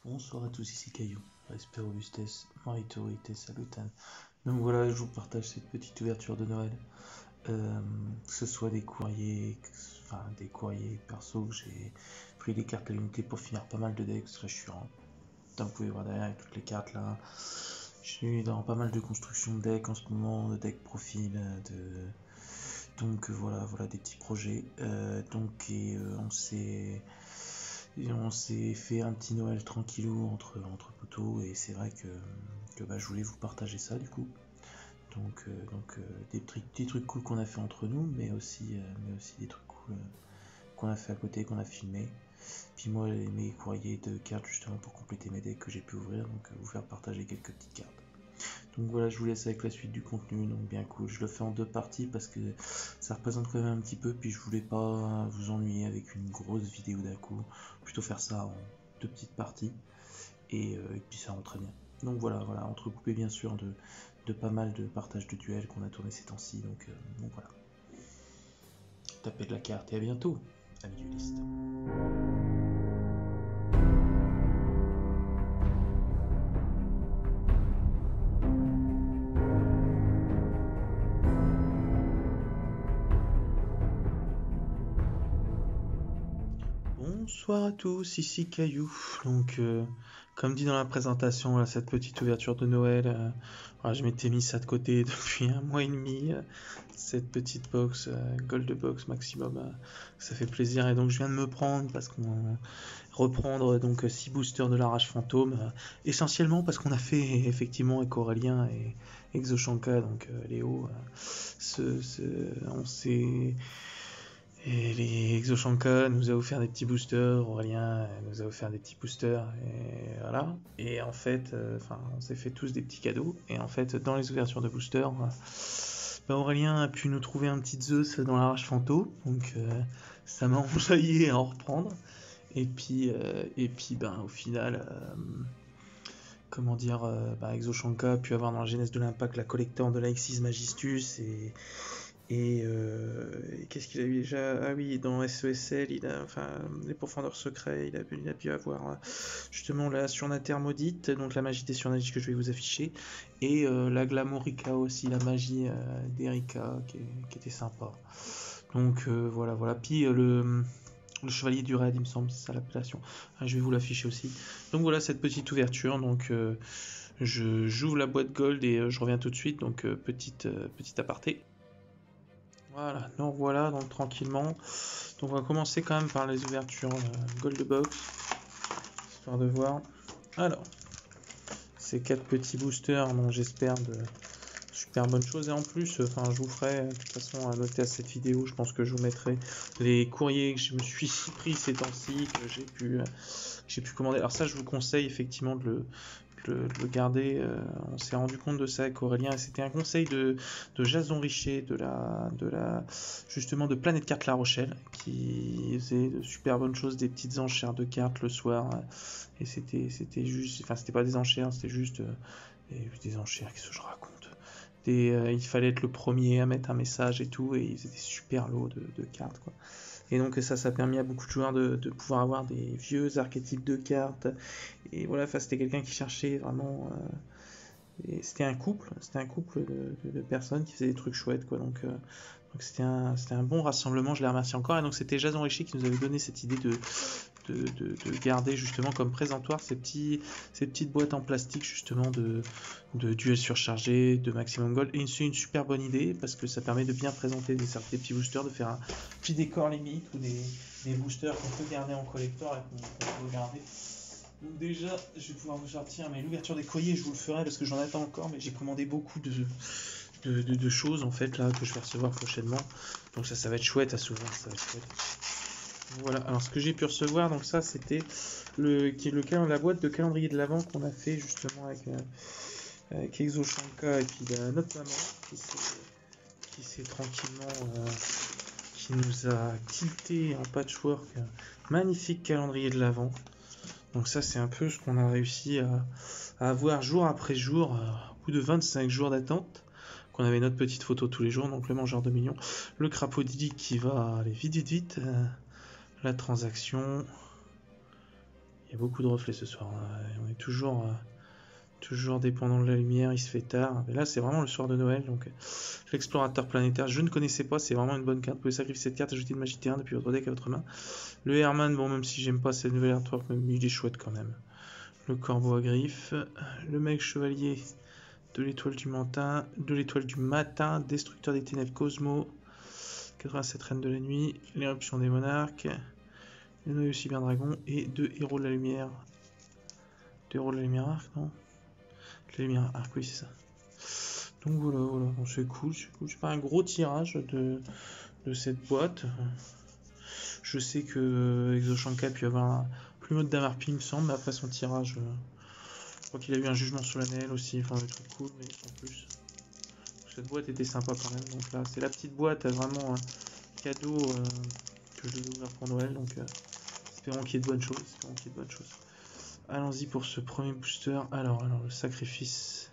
Bonsoir à tous, ici Caillou, Respect Robustes, Maritorité, Salutan. Donc voilà, je vous partage cette petite ouverture de Noël. Que ce soit des courriers perso, j'ai pris des cartes à l'unité pour finir pas mal de decks, je suis en. Comme vous pouvez voir derrière avec toutes les cartes là. Je suis dans pas mal de construction de decks en ce moment, de decks profil, donc voilà des petits projets. On s'est fait un petit Noël tranquillou entre potos et c'est vrai que je voulais vous partager ça du coup. Des trucs cool qu'on a fait entre nous, mais aussi des trucs cool qu'on a fait à côté, qu'on a filmé. Puis moi mes courriers de cartes justement pour compléter mes decks que j'ai pu ouvrir, donc vous faire partager quelques petites cartes. Donc voilà, je vous laisse avec la suite du contenu, donc bien cool. Je le fais en deux parties parce que ça représente quand même un petit peu, puis je voulais pas vous ennuyer avec une grosse vidéo d'un coup, plutôt faire ça en deux petites parties, et puis ça rend très bien. Donc voilà, entrecoupé bien sûr de pas mal de partages de duels qu'on a tourné ces temps-ci, donc voilà. Tapez de la carte et à bientôt, amis duelistes. Bonsoir à tous, ici Caillou. Donc, comme dit dans la présentation, là, cette petite ouverture de Noël, voilà, je m'étais mis ça de côté depuis un mois et demi. Cette petite box, Gold Box Maximum, ça fait plaisir. Et donc, je viens de me prendre parce qu'on reprendre donc 6 boosters de la rage fantôme, essentiellement parce qu'on a fait effectivement avec Aurélien et Exoshanka, donc Léo, on s'est. Et les Exoshanka nous a offert des petits boosters, Aurélien nous a offert des petits boosters, et voilà. Et en fait, on s'est fait tous des petits cadeaux. Et en fait, dans les ouvertures de boosters, Aurélien a pu nous trouver un petit Zeus dans la rage fantôme, donc ça m'a enjaillé à en reprendre. Et puis au final, comment dire, Exoshanka a pu avoir dans la genèse de l'impact la collector de la X6 Magistus et qu'est-ce qu'il a eu déjà? Ah oui, dans SESL, les profondeurs secrets, il a pu avoir justement la surnature maudite, donc la magie des surnagis que je vais vous afficher, et la glamourica aussi, la magie d'Erika qui était sympa. Donc voilà. Puis le chevalier du raid, il me semble, c'est ça l'appellation. Je vais vous l'afficher aussi. Donc voilà cette petite ouverture. Donc j'ouvre la boîte gold et je reviens tout de suite. Donc petite aparté. Voilà, donc voilà, donc tranquillement. Donc on va commencer quand même par les ouvertures Gold Box, histoire de voir. Alors, ces 4 petits boosters, donc j'espère de super bonnes choses. Et en plus, je vous ferai de toute façon à noter à cette vidéo, je pense que je vous mettrai les courriers que je me suis pris ces temps-ci, que j'ai pu commander. Alors ça, je vous conseille effectivement de le garder. On s'est rendu compte de ça avec Aurélien et c'était un conseil de Jason Richer justement de Planète Carte La Rochelle qui faisait de super bonnes choses, des petites enchères de cartes le soir, et c'était juste, c'était pas des enchères, c'était juste des enchères, qu'est-ce que je raconte, il fallait être le premier à mettre un message et tout, et ils faisaient des super lots de cartes quoi. Et donc ça a permis à beaucoup de joueurs de pouvoir avoir des vieux archétypes de cartes. Et voilà, c'était quelqu'un qui cherchait vraiment. Et c'était un couple de personnes qui faisaient des trucs chouettes, quoi. Donc c'était un bon rassemblement, je les remercie encore. Et donc c'était Jason Richer qui nous avait donné cette idée de garder justement comme présentoir ces petites boîtes en plastique justement de duels surchargés, de maximum gold. Et c'est une super bonne idée parce que ça permet de bien présenter des petits boosters, de faire un petit décor limite ou des boosters qu'on peut garder en collector et qu'on peut garder. Donc déjà, je vais pouvoir vous sortir, mais l'ouverture des courriers, je vous le ferai parce que j'en attends encore, mais j'ai commandé beaucoup de choses en fait là que je vais recevoir prochainement. Donc ça va être chouette à s'ouvrir, ça va être chouette. Voilà, alors ce que j'ai pu recevoir, donc ça c'était la boîte de calendrier de l'Avent qu'on a fait justement avec Exoshanka et puis notre maman qui s'est tranquillement qui nous a quitté en patchwork magnifique calendrier de l'Avent. Donc ça c'est un peu ce qu'on a réussi à avoir jour après jour au bout de 25 jours d'attente, qu'on avait notre petite photo tous les jours, donc le mangeur de millions, le crapaud d'Ilic qui va aller vite, la transaction, Il y a beaucoup de reflets ce soir. On est toujours dépendant de la lumière, il se fait tard. Mais là, c'est vraiment le soir de Noël. Donc, l'explorateur planétaire, je ne connaissais pas. C'est vraiment une bonne carte. Vous pouvez sacrifier cette carte, ajouter une magie terrain depuis votre deck à votre main. Le Herman, bon, même si j'aime pas cette nouvelle artwork, mais il est chouette quand même. Le corbeau à griffes. Le mec chevalier de l'étoile du matin. Destructeur des ténèbres Cosmo. 87 reines de la nuit. L'éruption des monarques. Le noyau cyber dragon. Et 2 héros de la lumière. 2 héros de la lumière arc, non? La lumière arc, oui, c'est ça. Donc voilà, bon, c'est cool. C'est pas un gros tirage de cette boîte. Je sais que Exoshanka a pu avoir plus mode d'Amarpi, il me semble, mais après son tirage, je crois qu'il a eu un jugement solennel aussi, enfin des trucs cool, mais en plus. Cette boîte était sympa quand même. Donc là, c'est la petite boîte vraiment cadeau que je vais ouvrir pour Noël. Donc espérons qu'il y ait de bonnes choses. Allons-y pour ce premier booster. Alors, le sacrifice.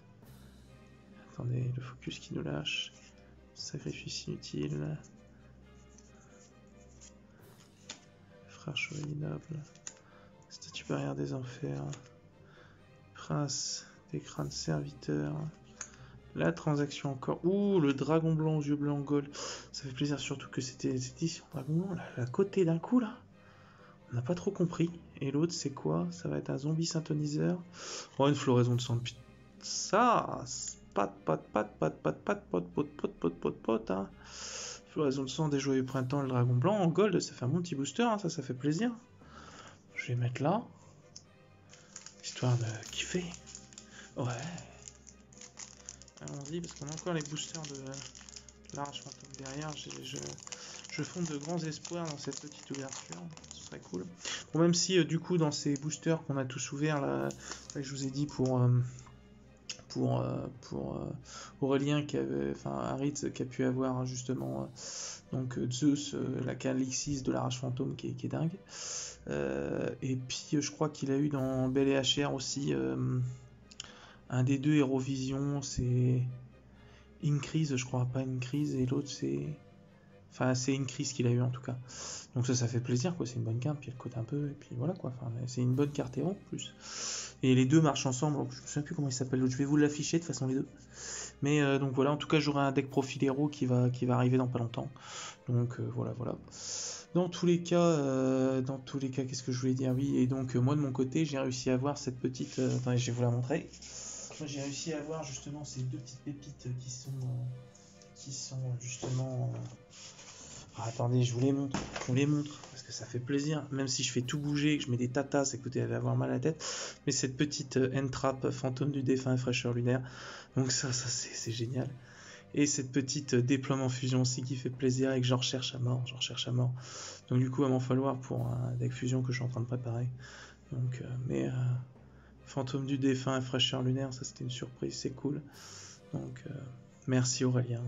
Attendez, le focus qui nous lâche. Sacrifice inutile. Frère chevalier noble. Statue barrière des enfers. Prince des crânes serviteurs. La transaction encore. Ouh, le dragon blanc aux yeux blancs en gold. Ça fait plaisir, surtout que c'était sur dragon blanc. La côté d'un coup là. On n'a pas trop compris. Et l'autre, c'est quoi? Ça va être un zombie synthoniseur. Oh, une floraison de sang. Ça, pot, hein. Floraison de sang des joyeux printemps, le dragon blanc en gold, ça fait un bon petit booster, hein, ça fait plaisir. Je vais mettre là. Histoire de kiffer. Ouais. Allons-y, parce qu'on a encore les boosters de l'arche fantôme derrière. Je fonde de grands espoirs dans cette petite ouverture. Ce serait cool. Bon, même si, du coup, dans ces boosters qu'on a tous ouverts, là, je vous ai dit pour Aurélien, Aritz, qui a pu avoir justement donc Zeus, la Calixis de la rage fantôme qui est dingue. Et puis je crois qu'il a eu dans Belle et HR aussi un des deux Hérovision, c'est Increase, je crois, pas Increase, et l'autre c'est. Enfin, c'est Increase qu'il a eu en tout cas. Donc ça fait plaisir, quoi. C'est une bonne carte, puis elle cote un peu, et puis voilà, quoi. Enfin, c'est une bonne carte héros en plus. Et les deux marchent ensemble, donc je ne sais plus comment il s'appelle l'autre. Je vais vous l'afficher de toute façon, les deux. Mais donc voilà, en tout cas, j'aurai un deck profil héros qui va arriver dans pas longtemps. Donc voilà. Dans tous les cas, qu'est-ce que je voulais dire? Oui, et donc moi de mon côté, j'ai réussi à avoir cette petite. Attendez, je vais vous la montrer. Moi, j'ai réussi à avoir justement ces deux petites pépites qui sont justement. Attendez, je vous les montre, parce que ça fait plaisir, même si je fais tout bouger, que je mets des tatas, écoutez, elle va avoir mal à la tête, mais cette petite Entrap, fantôme du défunt et fraîcheur lunaire, donc ça c'est génial. Et cette petite déploiement fusion aussi qui fait plaisir et que j'en recherche à mort, Donc du coup, il va m'en falloir pour un deck fusion que je suis en train de préparer. Donc, fantôme du défunt et fraîcheur lunaire, ça c'était une surprise, c'est cool. Donc, merci Aurélien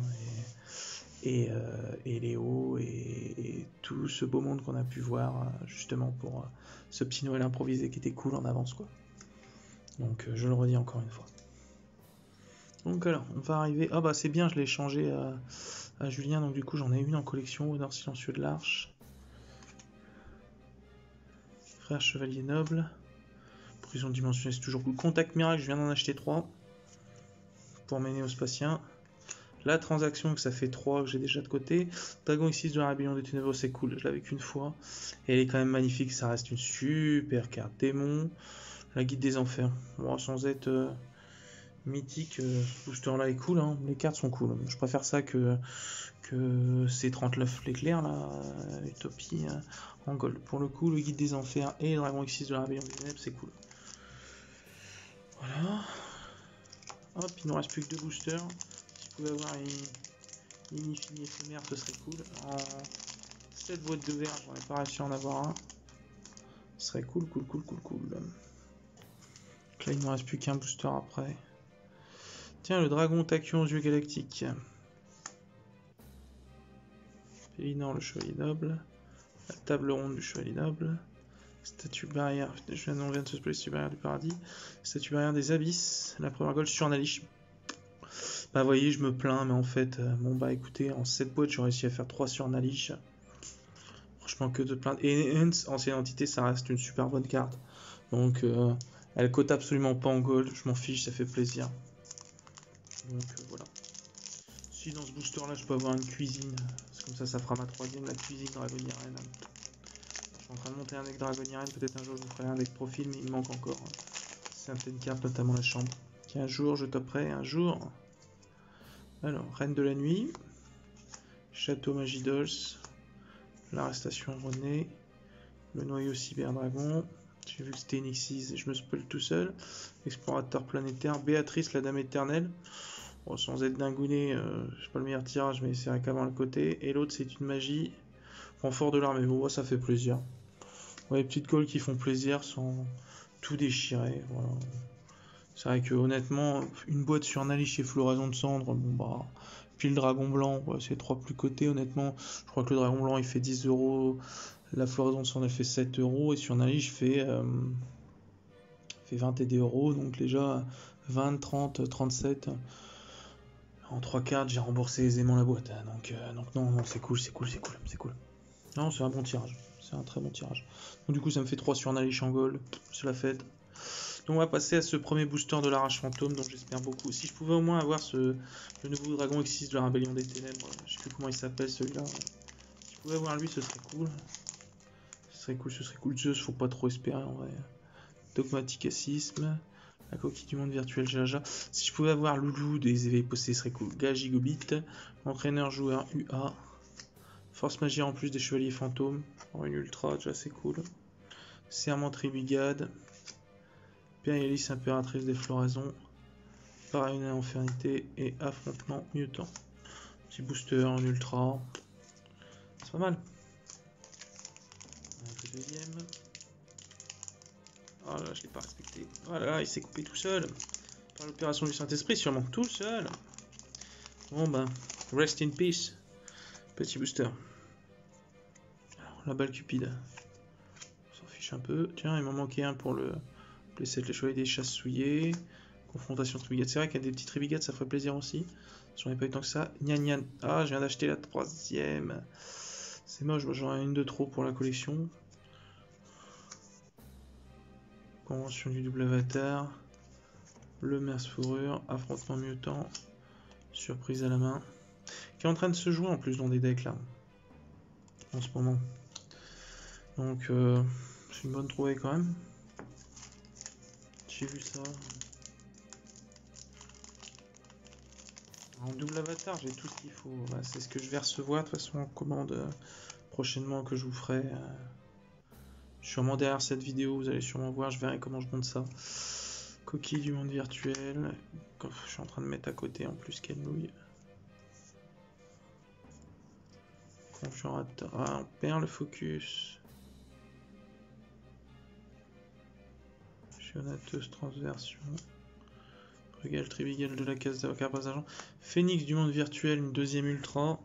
et Léo et tout ce beau monde qu'on a pu voir justement pour ce petit Noël improvisé qui était cool en avance, quoi. Donc je le redis encore une fois. Donc alors on va arriver. Ah bah c'est bien, je l'ai changé à Julien, donc du coup j'en ai une en collection au nord silencieux de l'Arche. Frère chevalier noble. Prison dimensionnelle, c'est toujours cool. Contact miracle, je viens d'en acheter 3 pour mes néospatiens. La transaction, que ça fait 3 que j'ai déjà de côté. Dragon X6 de la rébellion des ténèbres, c'est cool, je l'avais qu'une fois. Et elle est quand même magnifique, ça reste une super carte. Démon, la guide des enfers. Bon, sans être mythique, ce booster là est cool, hein. Les cartes sont cool. Je préfère ça que C39 l'éclair, là, Utopie en gold. Pour le coup, le guide des enfers et le Dragon X6 de la rébellion des ténèbres, c'est cool. Voilà. Hop, il nous reste plus que 2 boosters. Si vous pouvez avoir une infinie éphémère, ce serait cool. En 7 boîtes de verre, j'en ai pas réussi à en avoir un. Ce serait cool. Donc là, il ne me reste plus qu'un booster après. Tiens, le dragon tachyon aux yeux galactiques. Pélinor, le chevalier noble. La table ronde du chevalier noble. Statue barrière. On vient de se spoiler, statue barrière du paradis. Statue barrière des abysses. La première gold sur Nalish. Bah, vous voyez, je me plains, mais en fait, bon, bah écoutez, en 7 boîtes, j'ai réussi à faire 3 sur Nalish. Franchement, que de plaindre. Et Hans, ancienne entité, ça reste une super bonne carte. Donc elle cote absolument pas en gold, je m'en fiche, ça fait plaisir. Donc voilà. Si dans ce booster là je peux avoir une cuisine, c'est comme ça fera ma troisième, la cuisine Dragoniren. Je suis en train de monter un deck Dragoniren, peut-être un jour je vous ferai un deck profil, mais il me manque encore certaines cartes, notamment la chambre. Qui un jour je toperai, un jour. Alors, Reine de la Nuit, Château Magidos, l'arrestation René, le noyau Cyberdragon, j'ai vu que c'était Nixis et je me spoil tout seul, Explorateur planétaire, Béatrice la Dame éternelle, bon, sans être dingouné, c'est pas le meilleur tirage mais c'est vrai qu'avant le côté, et l'autre c'est une magie, renfort de l'armée, bon ça fait plaisir. Ouais, les petites calls qui font plaisir sans tout déchirer, voilà. C'est vrai que honnêtement, une boîte sur Nali chez Floraison de Cendre, bon bah, puis le dragon blanc, ouais, c'est 3 plus cotés, honnêtement. Je crois que le dragon blanc il fait 10 euros, la Floraison de Cendre elle fait 7 euros, et sur Nali je fais 20 et des euros, donc déjà 20, 30, 37. En 3 cartes, j'ai remboursé aisément la boîte. Donc non, non, c'est cool, c'est cool, c'est cool, c'est cool. Non, c'est un bon tirage, c'est un très bon tirage. Donc du coup, ça me fait 3 sur Nali Changol, c'est la fête. Donc on va passer à ce premier booster de l'Arrache Fantôme, dont j'espère beaucoup. Si je pouvais au moins avoir le nouveau Dragon X6 de la Rébellion des Ténèbres, je sais plus comment il s'appelle celui-là. Si je pouvais avoir lui, ce serait cool. Ce serait cool, ce serait cool. Zeus, faut pas trop espérer en vrai. Dogmatique Assisme, la coquille du monde virtuel Jaja. Si je pouvais avoir Loulou des éveils postés, ce serait cool. Gigobit, entraîneur joueur UA, force magie en plus des chevaliers fantômes, une ultra, déjà c'est cool. Serment Tribigade, Impérialis impératrice des floraisons, Paraïne infernité et affrontement mutant. Petit booster en ultra, c'est pas mal. Le deuxième. Oh là, je l'ai pas respecté. Voilà, il s'est coupé tout seul. Par l'opération du Saint-Esprit, sûrement tout seul. Bon ben, rest in peace. Petit booster. Alors, la balle cupide. On s'en fiche un peu. Tiens, il m'en manquait un pour le playset, les chevaliers des chasses souillées. Confrontation Tribigate. C'est vrai qu'il y a des petits Tribigate, ça ferait plaisir aussi. J'en ai pas eu tant que ça. Nyan. Ah, je viens d'acheter la troisième. C'est moche, j'en ai une de trop pour la collection. Convention du double avatar. Le Merce Fourrure. Affrontement mutant. Surprise à la main. Qui est en train de se jouer en plus dans des decks là. En ce moment. Donc, c'est une bonne trouvaille quand même. J'ai vu ça. En double avatar, j'ai tout ce qu'il faut. Bah, c'est ce que je vais recevoir de toute façon en commande prochainement que je vous ferai. Sûrement derrière cette vidéo, vous allez sûrement voir, je verrai comment je monte ça. Coquille du monde virtuel. Je suis en train de mettre à côté en plus qu'elle nouille. Conjurateur. Ah, on perd le focus. Chionateuse transversion. Regal Tribigal de la case d'avocat agent. Phoenix du monde virtuel, une deuxième ultra.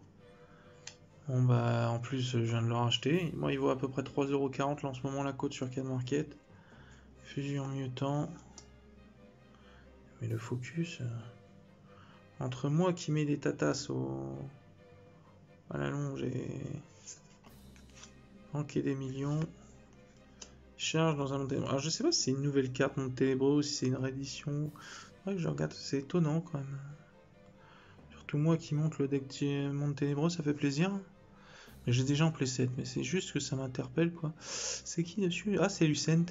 Bon bah en plus je viens de le racheter. Moi il vaut à peu près 3,40€ là en ce moment la cote sur Can Market. Fusion mutant. Mais le focus. Entre moi qui mets des tatas à la longe et manquer des millions. Charge dans un monde ténébreux. Alors je sais pas si c'est une nouvelle carte monde ténébreux ou si c'est une réédition. Ouais, que je regarde, c'est étonnant quand même. Surtout moi qui monte le deck monde ténébreux, ça fait plaisir. Mais j'ai déjà en playset, mais c'est juste que ça m'interpelle quoi. C'est qui dessus? Ah, c'est Lucent.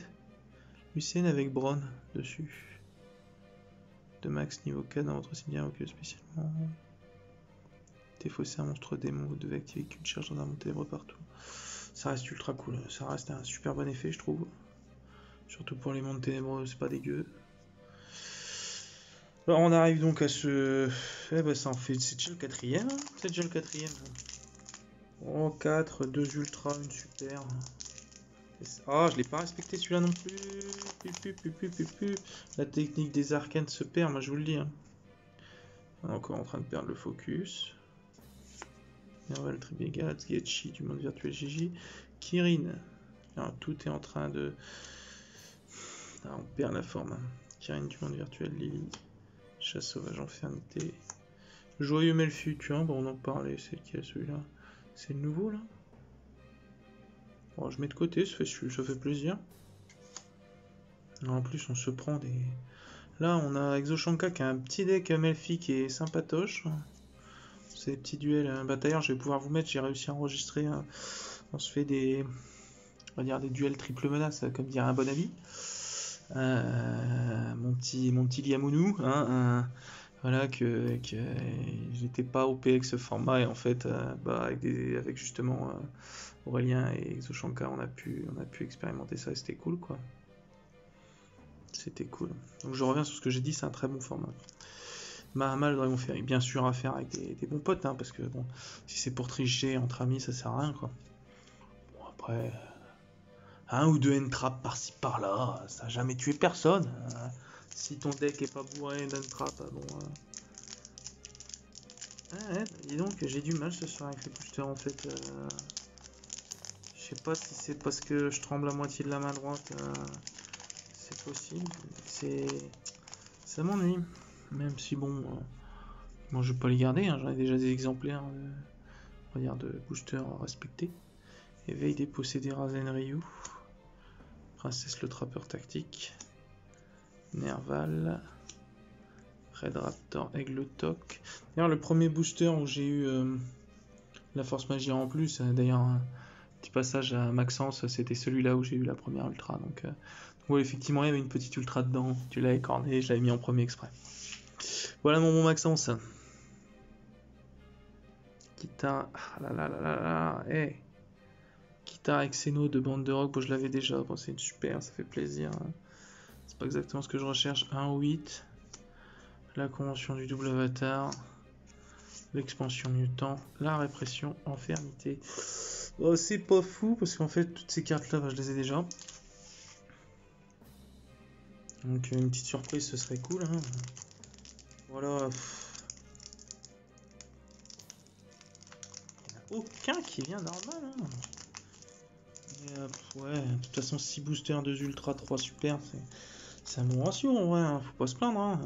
Lucent avec Bron dessus. De max niveau 4 dans votre cimetière que spécialement. Défausser un monstre démon, vous devez activer qu'une charge dans un monde ténébreux partout. Ça reste ultra cool, ça reste un super bon effet je trouve. Surtout pour les mondes ténébreux, c'est pas dégueu. Alors on arrive donc à ce... Eh ben ça en fait... C'est déjà le quatrième, hein. C'est déjà le quatrième. Oh 4, 2 ultra, une super. Ah, je l'ai pas respecté celui-là non plus. La technique des arcanes se perd, moi je vous le dis. Hein. On est encore en train de perdre le focus. Nerval Tribigat, Getchi du monde virtuel Gigi. Kirin. Alors, tout est en train de... Ah, on perd la forme. Hein. Kirin du monde virtuel Lily. Chasse sauvage infernité. Joyeux Melfutur, bon on en parlait, c'est lequel celui-là? C'est le nouveau là? Bon, je mets de côté, ça fait plaisir. En plus, on se prend des... Là, on a Exoshanka qui a un petit deck Melfi qui est sympatoche. C'est des petits duels. Bah, d'ailleurs, je vais pouvoir vous mettre, j'ai réussi à enregistrer. On se fait des... On va dire des duels triple menace, comme dirait un bon ami. Mon petit Liamounou, hein, voilà, que j'étais pas OP avec ce format, et en fait, bah, avec justement Aurélien et Exoshanka, on a pu expérimenter ça, et c'était cool, quoi. C'était cool. Donc je reviens sur ce que j'ai dit, c'est un très bon format. Mahama le Dragon Ferry, bien sûr à faire avec des bons potes, hein, parce que bon, si c'est pour tricher entre amis, ça sert à rien, quoi. Bon, après, un ou deux N-trap par-ci par-là, ça n'a jamais tué personne. Si ton deck est pas bourré d'N-trap, bon. Ouais, dis donc, j'ai du mal ce soir avec les boosters en fait. Je sais pas si c'est parce que je tremble à moitié de la main droite. C'est possible. Ça m'ennuie. Même si bon, moi je vais pas les garder. Hein, j'en ai déjà des exemplaires, on va dire de boosters respectés. Éveil des possédés Razen Ryu. Princesse le trappeur tactique. Nerval. Red Raptor, Aigle Toc. D'ailleurs, le premier booster où j'ai eu la force magie en plus, d'ailleurs, un petit passage à Maxence, c'était celui-là où j'ai eu la première ultra. Donc, ouais, effectivement, il y avait une petite ultra dedans. Tu l'as écorné, je l'avais mis en premier exprès. Voilà mon bon Maxence. Kita. Ah là là là là là. Hey. Kita avec Xeno de bande de rock, bon, je l'avais déjà. Bon, c'est super, ça fait plaisir. C'est pas exactement ce que je recherche. 1-8. La convention du double avatar. L'expansion mutant. La répression enfermité. Oh, c'est pas fou parce qu'en fait, toutes ces cartes là, bah, je les ai déjà. Donc, une petite surprise, ce serait cool. Hein. Voilà. Il n'y en a aucun qui vient normal. Hein. Et, ouais, de toute façon, 6 boosters, 2 ultra, 3 super, c'est un bon ratio en vrai, hein. Faut pas se plaindre. Hein.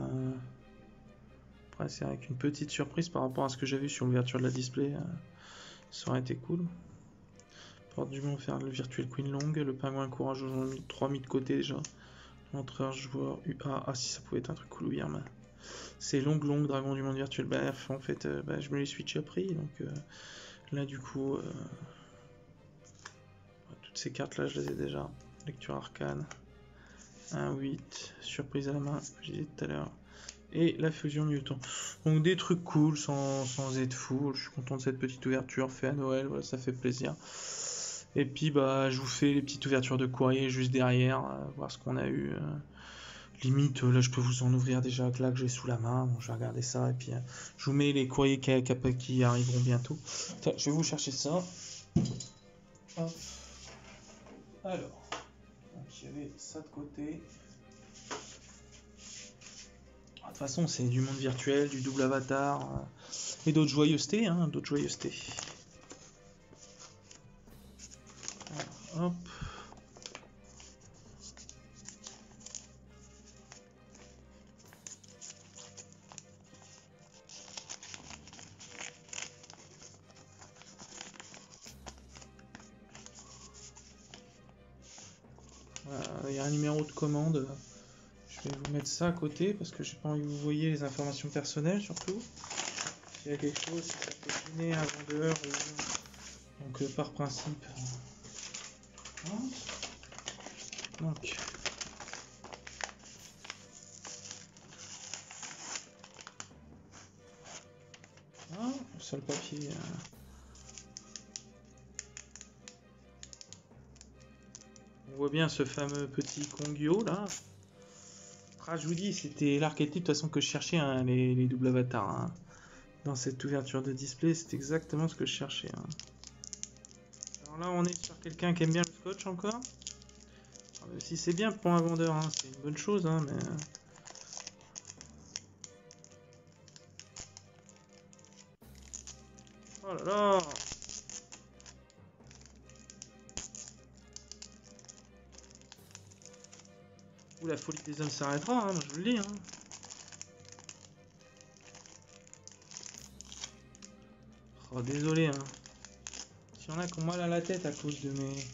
Après, c'est avec une petite surprise par rapport à ce que j'ai vu sur l'ouverture de la display. Ça aurait été cool. Porte du monde faire le virtuel Queen Long, le pingouin courageux, j'en ai mis 3 mis de côté déjà. L'entreur joueur UA, ah si ça pouvait être un truc cool ou bien. C'est long, dragon du monde virtuel. Bah, en fait, bah, je me les switch après, donc là du coup, toutes ces cartes là, je les ai déjà. Lecture arcane, 1-8, surprise à la main, j'ai dit tout à l'heure. Et la fusion mutant. Donc des trucs cool sans être fou. Je suis content de cette petite ouverture fait à Noël, voilà, ça fait plaisir. Et puis bah je vous fais les petites ouvertures de courrier juste derrière, voir ce qu'on a eu. Limite là je peux vous en ouvrir déjà là que j'ai sous la main. Bon, je vais regarder ça et puis je vous mets les courriers qui arriveront bientôt. Tiens, je vais vous chercher ça. Hop. Alors, donc il y avait ça de côté. De toute façon, c'est du monde virtuel, du double avatar et d'autres joyeusetés, hein, d'autres joyeusetés. Alors, hop. Il y a un numéro de commande. Je vais vous mettre ça à côté parce que j'ai pas envie que vous voyez les informations personnelles surtout. S'il y a quelque chose, si ça peut gêner un vendeur. Donc par principe. Donc. Ah, ça le papier. On voit bien ce fameux petit Kongyo là. Ah, je vous dis, c'était l'archétype de toute façon que je cherchais, hein, les doubles avatars. Hein. Dans cette ouverture de display, c'est exactement ce que je cherchais. Hein. Alors là, on est sur quelqu'un qui aime bien le scotch encore. Alors, si c'est bien pour un vendeur, hein, c'est une bonne chose, hein, mais... Oh là là! Où la folie des hommes s'arrêtera, hein, je vous le dis. Hein. Oh, désolé. Hein. S'il y en a qui ont mal à la tête à cause de mes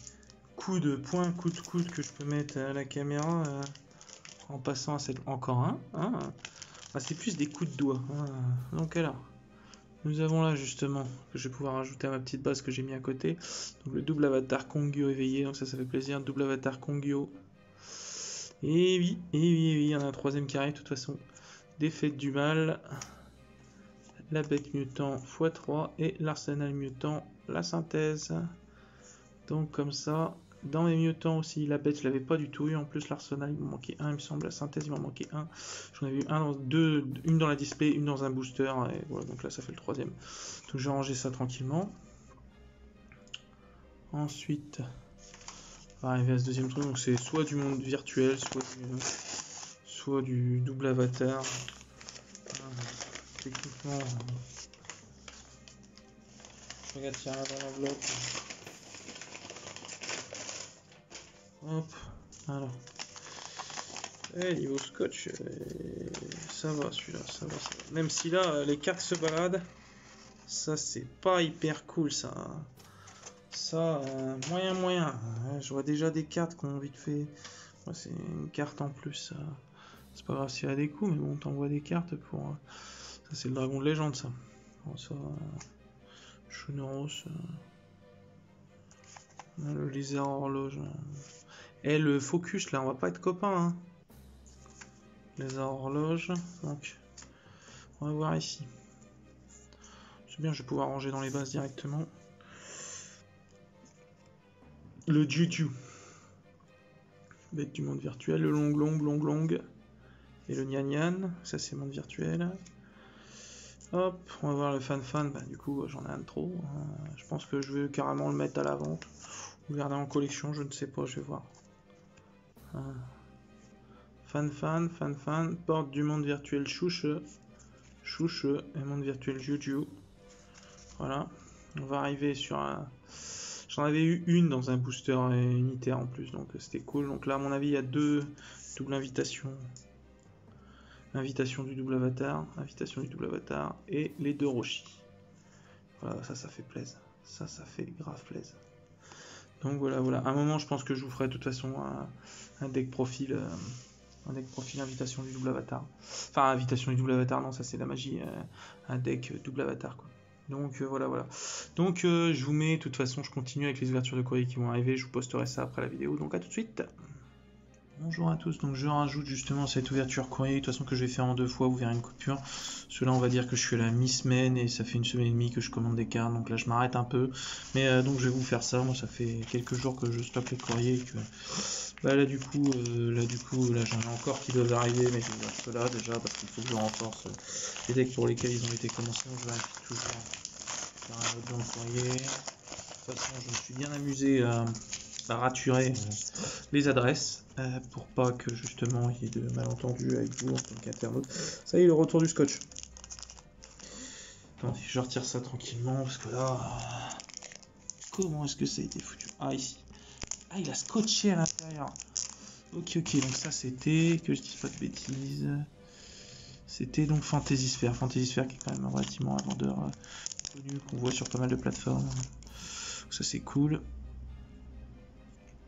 coups de poing, coups de coude que je peux mettre à la caméra, En passant à cette... Encore un. Ah. Ah, c'est plus des coups de doigt. Ah. Donc alors, nous avons là justement, que je vais pouvoir ajouter à ma petite base que j'ai mis à côté. Donc le double avatar Kongyo éveillé, donc ça fait plaisir. Double avatar Kongyo. Et oui, il y en a un troisième qui arrive de toute façon. Défaite du mal. La bête mutant x3 et l'arsenal mutant, la synthèse. Donc comme ça, dans mes mutants aussi, la bête je l'avais pas du tout eu, en plus l'arsenal il m'en manquait un il me semble, la synthèse il m'en manquait un. J'en avais eu une dans la display, une dans un booster, et voilà, donc là ça fait le troisième. Donc je vais ranger ça tranquillement. Ensuite, on va arriver à ce deuxième truc, donc c'est soit du monde virtuel, soit du double avatar. Techniquement, regarde s'il y a rien dans l'enveloppe. Hop, alors. Niveau scotch, ça va celui-là, ça va. Même si là, les cartes se baladent, ça c'est pas hyper cool ça. Ça, moyen. Je vois déjà des cartes qui ont vite fait. Ouais, c'est une carte en plus. C'est pas grave s'il y a des coups, mais bon, t'envoies des cartes pour. Ça, c'est le dragon de légende, ça. Bon, ça. Shunoros. Le lézard horloge. Et le focus, là, on va pas être copains, hein. Lézard horloge. Donc, on va voir ici. C'est bien, je vais pouvoir ranger dans les bases directement. Le Juju. Bête du monde virtuel. Le long. Et le Nyan. Ça, c'est monde virtuel. Hop, on va voir le fan. Bah, du coup, j'en ai un de trop. Je pense que je vais carrément le mettre à la vente. Ou le garder en collection, je ne sais pas, je vais voir. Fan. Porte du monde virtuel Chouche. Et monde virtuel Juju. Voilà. On va arriver sur un... J'en avais eu une dans un booster unitaire en plus, donc c'était cool. Donc là, à mon avis, il y a deux doubles invitations. Invitation du double avatar, et les deux Roshi. Voilà, ça fait plaisir. Ça fait grave plaisir. Donc voilà. À un moment, je pense que je vous ferai de toute façon un deck profil. Invitation du double avatar. Enfin, invitation du double avatar, non, ça c'est la magie. Un deck double avatar, quoi. Donc voilà. Donc je vous mets, de toute façon, je continue avec les ouvertures de courrier qui vont arriver. Je vous posterai ça après la vidéo. Donc à tout de suite. Bonjour à tous, donc je rajoute justement cette ouverture courrier, de toute façon que je vais faire en 2 fois, vous verrez une coupure. Cela on va dire que je suis à la mi-semaine et ça fait 1 semaine et demie que je commande des cartes, donc là je m'arrête un peu. Mais donc je vais vous faire ça, moi ça fait quelques jours que je stocke les courriers et que... Bah là du coup j'en ai encore qui doivent arriver, mais je vais faire cela déjà parce qu'il faut que je renforce les decks pour lesquels ils ont été commencés, donc je vérifie toujours faire un autre dans le courrier. De toute façon je me suis bien amusé à raturer les adresses pour pas que justement il y ait de malentendus avec vous en tant qu'internaute. Ça y est, le retour du scotch. Attendez, je retire ça tranquillement parce que là, comment est-ce que ça a été foutu? Ah, ici. Ah, il a scotché à l'intérieur. Ok, donc ça c'était, que je dise pas de bêtises, c'était donc Fantasy Sphere qui est quand même relativement un vendeur connu qu'on voit sur pas mal de plateformes. Ça c'est cool.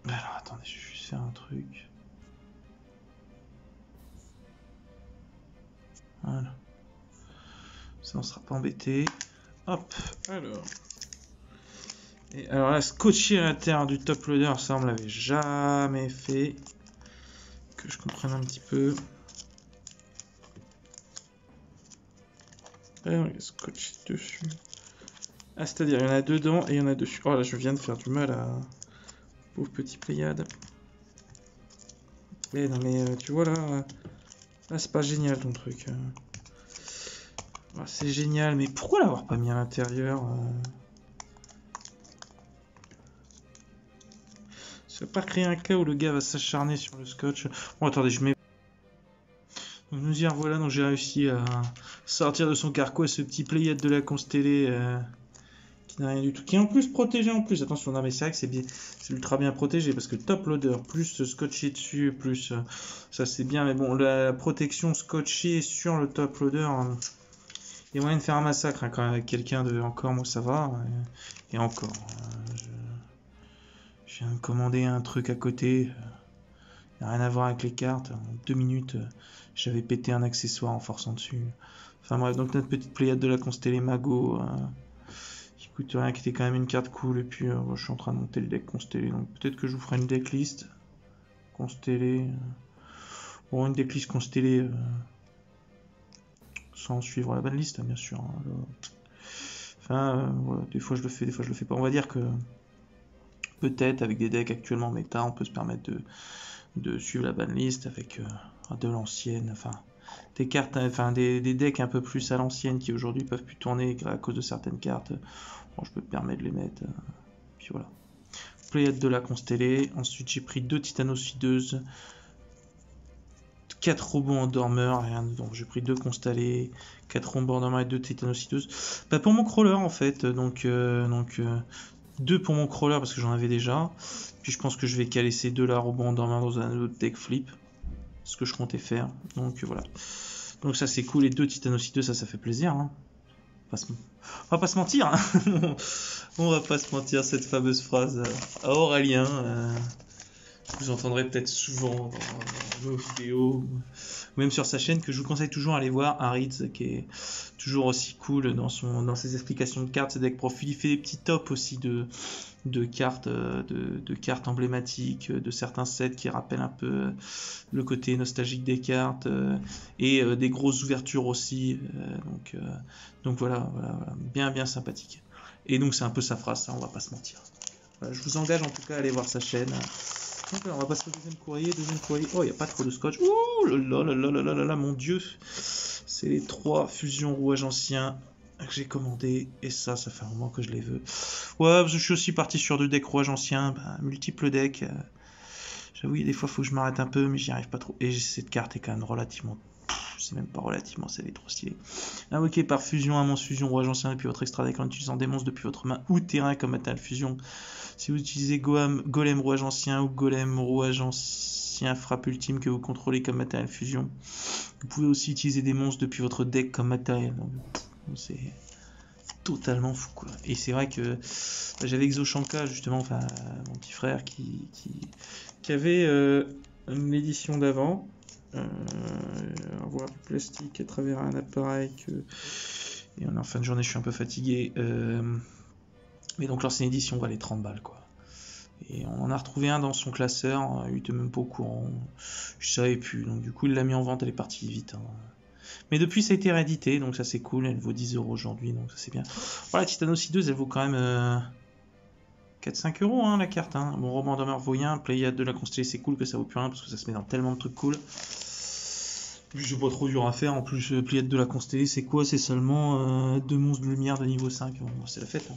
Alors attendez, je vais juste faire un truc. Voilà. Ça on sera pas embêté. Hop, alors. Et alors là, scotcher à l'intérieur du top loader, ça on me l'avait jamais fait. Que je comprenne un petit peu. Alors, il y a scotch dessus. Ah, c'est-à-dire, il y en a dedans et il y en a dessus. Oh là, je viens de faire du mal à... Pauvre petit Pléiade. Eh non mais, tu vois là... Là, c'est pas génial ton truc. Ah, c'est génial, mais pourquoi l'avoir pas mis à l'intérieur Ça va pas créer un cas où le gars va s'acharner sur le scotch. Bon, attendez, je mets... Donc nous y revoilà, donc j'ai réussi à sortir de son carquois ce petit Pléiade de la constellée qui n'a rien du tout. Qui est en plus protégé en plus. Attention, non mais c'est vrai que c'est ultra bien protégé parce que top loader, plus scotché dessus, plus... ça c'est bien, mais bon, la protection scotchée sur le top loader... il y a moyen de faire un massacre hein, quand même avec quelqu'un de... Encore, moi ça va. Et encore... je viens de commander un truc à côté Rien à voir avec les cartes. En 2 minutes, j'avais pété un accessoire en forçant dessus. Enfin bref, donc notre petite Pléiade de la Constellée Mago, qui coûte rien, qui était quand même une carte cool. Et puis je suis en train de monter le deck Constellé. Donc peut-être que je vous ferai une decklist Constellée. Bon, une decklist Constellée sans suivre la banlist, bien sûr. Enfin, voilà, des fois je le fais, des fois je le fais pas. On va dire que peut-être avec des decks actuellement méta, on peut se permettre de suivre la banlist avec de l'ancienne, enfin des cartes, enfin des decks un peu plus à l'ancienne qui aujourd'hui peuvent plus tourner à cause de certaines cartes. Bon, je peux me permettre de les mettre. Puis voilà. Pléiade de la Constellée. Ensuite j'ai pris 2 Titanossideuses, 4 robots endormeurs, rien donc j'ai pris 2 Constellés, 4 robots endormeurs et 2 Titanossideuses. Bah pour mon crawler en fait, donc 2 pour mon crawler parce que j'en avais déjà. Puis je pense que je vais caler ces 2 là robots endormeurs dans un autre deck flip. Ce que je comptais faire. Donc voilà. Donc ça c'est cool. Les 2 Titanossideuses, ça fait plaisir. Hein. On va pas se mentir. Hein. On va pas se mentir, cette fameuse phrase à Aurélien. Vous entendrez peut-être souvent dans nos vidéos, ou même sur sa chaîne, que je vous conseille toujours d'aller voir Aritz, qui est toujours aussi cool dans ses explications de cartes, ses decks profils. Il fait des petits tops aussi de cartes emblématiques, de certains sets qui rappellent un peu le côté nostalgique des cartes, et des grosses ouvertures aussi. Donc voilà, bien sympathique. Et donc c'est un peu sa phrase, ça, on va pas se mentir. Voilà, je vous engage en tout cas à aller voir sa chaîne. Donc là, on va passer au deuxième courrier. Oh, il n'y a pas trop de scotch. Ouh là, mon dieu. C'est les 3 fusions rouages anciens que j'ai commandé. Et ça fait un moment que je les veux. Ouais, parce que je suis aussi parti sur 2 decks rouages anciens. Multiples decks. J'avoue, des fois, il faut que je m'arrête un peu, mais j'y arrive pas trop. Et cette carte est quand même relativement... Je sais même pas relativement, c'est trop stylé. Invoqué par fusion, amont fusion, rouage ancien depuis votre extra deck en utilisant des monstres depuis votre main ou terrain comme matériel fusion. Si vous utilisez golem rouage ancien ou golem rouage ancien frappe ultime que vous contrôlez comme matériel fusion, vous pouvez aussi utiliser des monstres depuis votre deck comme matériel. C'est totalement fou quoi. Et c'est vrai que j'avais Exoshanka justement, enfin mon petit frère qui avait une édition d'avant. Avoir du plastique à travers un appareil et en fin de journée je suis un peu fatigué, mais donc l'ancienne édition valait 30 balles quoi, et on en a retrouvé un dans son classeur, il était même pas au courant, je savais plus, donc du coup il l'a mis en vente, elle est partie vite hein. Mais depuis ça a été réédité, donc ça c'est cool, elle vaut 10 € aujourd'hui, donc ça c'est bien. Voilà, Titanossideuses elle vaut quand même 4-5 € hein, la carte hein. Bon, roman d'honneur vaut rien, Pléiade de la Constellée c'est cool que ça vaut plus rien parce que ça se met dans tellement de trucs cool. Plus c'est pas trop dur à faire, en plus Pléiade de la Constellée c'est quoi? C'est seulement 2 monstres de lumière de niveau 5, bon, c'est la fête hein.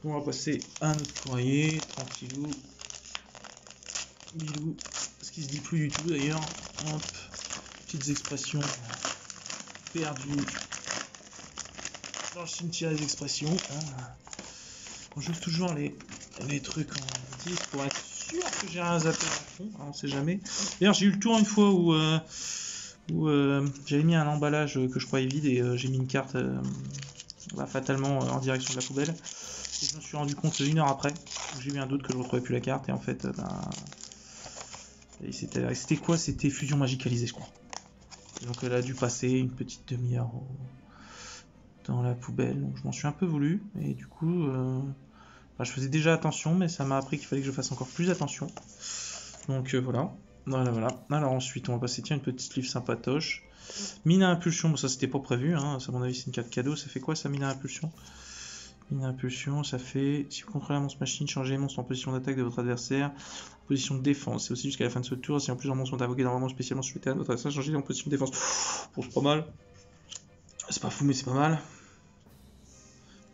Bon, on va passer à notre courrier, tranquillou, bilou, ce qui se dit plus du tout d'ailleurs, hop, petites expressions perdues dans le cimetière des expressions, on joue toujours les trucs en 10 pour être sûr que j'ai un zappé à fond, on sait jamais. D'ailleurs j'ai eu le tour une fois où j'avais mis un emballage que je croyais vide et j'ai mis une carte fatalement en direction de la poubelle. Et je me suis rendu compte 1 heure après, où j'ai eu un doute que je ne retrouvais plus la carte et en fait, c'était quoi? C'était fusion magicalisée je crois. Donc elle a dû passer une petite demi-heure dans la poubelle, donc je m'en suis un peu voulu et du coup, je faisais déjà attention, mais ça m'a appris qu'il fallait que je fasse encore plus attention. Donc voilà. Alors ensuite, on va passer, une petite livre sympatoche. Mine à impulsion, bon, ça c'était pas prévu, hein. Ça, à mon avis, c'est une carte cadeau. Ça fait quoi ça, mine à impulsion? Mine à impulsion, ça fait si vous contrôlez un monstre machine, changez les monstres en position d'attaque de votre adversaire, en position de défense. C'est aussi jusqu'à la fin de ce tour. Si en plusieurs monstres sont invoqués normalement spécialement sur le terrain de votre adversaire, changez en position de défense. Bon, c'est pas mal. C'est pas fou, mais c'est pas mal.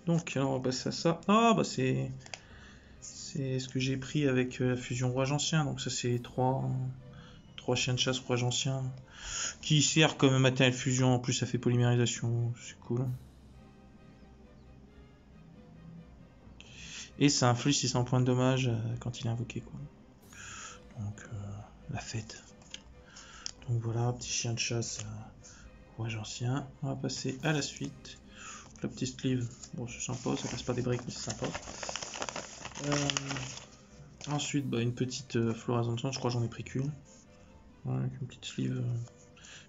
Donc, alors on va passer à ça. Ah, bah c'est ce que j'ai pris avec la fusion rouage ancien. Donc ça c'est 3 chiens de chasse rouage ancien qui sert comme matériel fusion. En plus ça fait polymérisation, c'est cool. Et ça inflige 600 points de dommage quand il est invoqué quoi. Donc la fête. Donc voilà, petit chien de chasse rouage ancien. On va passer à la suite. La petite sleeve, bon c'est sympa, ça passe pas des briques mais c'est sympa. Ensuite, bah, une petite floraison de sang, je crois que j'en ai pris qu'une. Ouais, avec une petite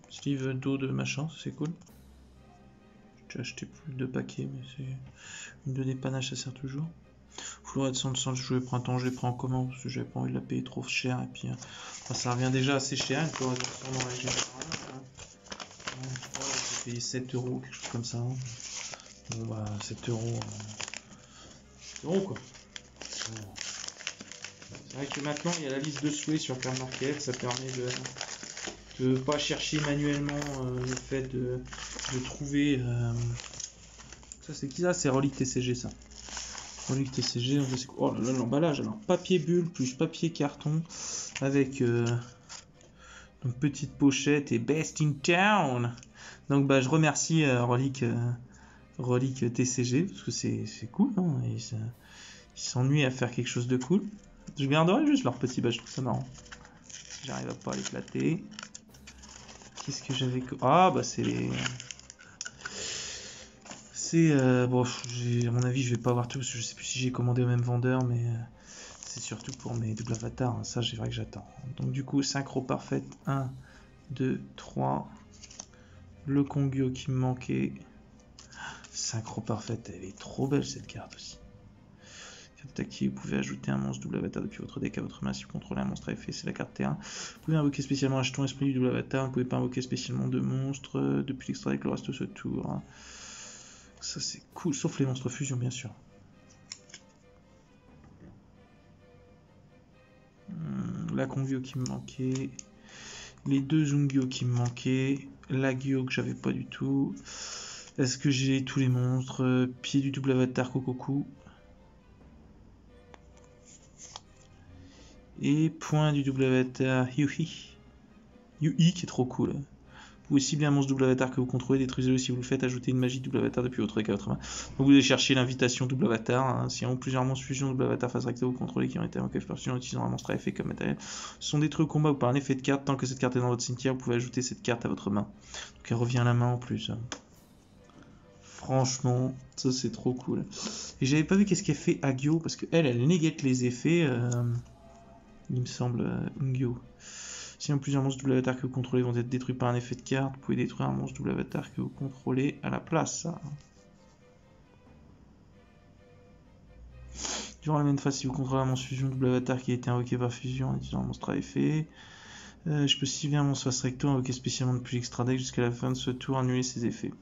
sleeve d'eau de machin, c'est cool. J'ai acheté plus de paquets, mais c'est une de dépannage, ça sert toujours. Floraison de sang, je vais printemps, je l'ai pris en commun parce que j'avais pas envie de la payer trop cher. Et puis, enfin, ça revient déjà assez cher, une floraison de sang dans la générale. Ouais, je crois que j'ai payé 7 euros, quelque chose comme ça. Bon, bah, 7 euros. 7 euros quoi. Bon. C'est vrai que maintenant il y a la liste de souhaits sur Card Market, ça permet de ne pas chercher manuellement le fait de trouver. Ça c'est qui ça? C'est Relic TCG ça. Relic TCG, oh là là, l'emballage, alors papier bulle plus papier carton avec une petite pochette et Best in Town. Donc bah je remercie Relic TCG parce que c'est cool, hein, et ils s'ennuient à faire quelque chose de cool. Je garderai juste leur petit badge, je trouve ça marrant. J'arrive à pas l'éclater. Qu'est-ce que j'avais... Ah bah c'est les... bon, à mon avis je vais pas avoir tout parce que je sais plus si j'ai commandé au même vendeur, mais c'est surtout pour mes double avatars, hein. Ça c'est vrai que j'attends. Donc du coup synchro parfaite, 1, 2, 3. Le Kongyo qui me manquait. Synchro parfaite, elle est trop belle cette carte aussi. Attaquer, vous pouvez ajouter un monstre double avatar depuis votre deck à votre main si vous contrôlez un monstre à effet, c'est la carte T1. Vous pouvez invoquer spécialement un jeton esprit du double avatar, vous ne pouvez pas invoquer spécialement de monstres depuis l'extra deck le reste de ce tour. Ça c'est cool, sauf les monstres fusion bien sûr. La Kongyo qui me manquait, les deux Zungyo qui me manquaient, la Gyo que j'avais pas du tout. Est-ce que j'ai tous les monstres? Pied du double avatar Kokoku. Et point du double avatar Yui. Yui qui est trop cool. Vous pouvez cibler un monstre double avatar que vous contrôlez, détruisez-le si vous le faites, ajoutez une magie double avatar depuis votre deck à votre main. Donc vous allez chercher l'invitation double avatar. Hein. Si on plusieurs monstres fusion double avatar face recto, vous contrôlez qui ont été invoqués par fusion en utilisant un monstre à effet comme matériel. Ce sont détruits au combat ou par un effet de carte. Tant que cette carte est dans votre cimetière, vous pouvez ajouter cette carte à votre main. Donc elle revient à la main en plus. Franchement, ça c'est trop cool. Et j'avais pas vu qu'est-ce qu'elle fait Agyo, parce qu'elle, elle négate les effets. Il me semble, Ungyo. Si plusieurs monstres double avatar que vous contrôlez vont être détruits par un effet de carte, vous pouvez détruire un monstre double avatar que vous contrôlez à la place. Durant la même phase, si vous contrôlez un monstre fusion double avatar qui a été invoqué par fusion en utilisant un monstre à effet, je peux cibler un monstre face recto invoqué spécialement depuis l'extra deck jusqu'à la fin de ce tour, annuler ses effets.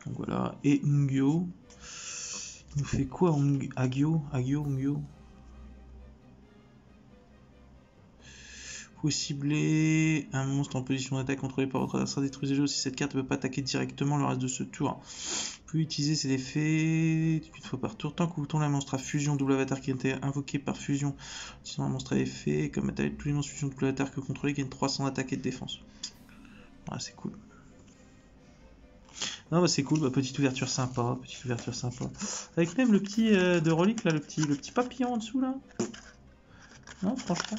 Donc voilà. Et Ungyo. Il nous fait quoi Agyo, Ungyo. Vous pouvez cibler un monstre en position d'attaque contrôlé par votre adversaire, détruisez-le si cette carte ne peut pas attaquer directement le reste de ce tour. Vous pouvez utiliser cet effet une fois par tour. Tant que vous tournez un monstre à fusion double avatar qui a été invoqué par fusion, utilisant un monstre à effet, comme matériel tous les monstres fusion double avatar que vous contrôlez gagnent 300 d'attaque et de défense. Voilà, c'est cool. Non, bah c'est cool, bah, petite ouverture sympa, Avec même le petit de Relic là, le petit papillon en dessous là. Non, franchement.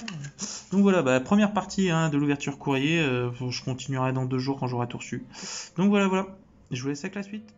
Donc voilà, bah, première partie hein, de l'ouverture courrier. Je continuerai dans 2 jours quand j'aurai tout reçu. Donc voilà. Je vous laisse avec la suite.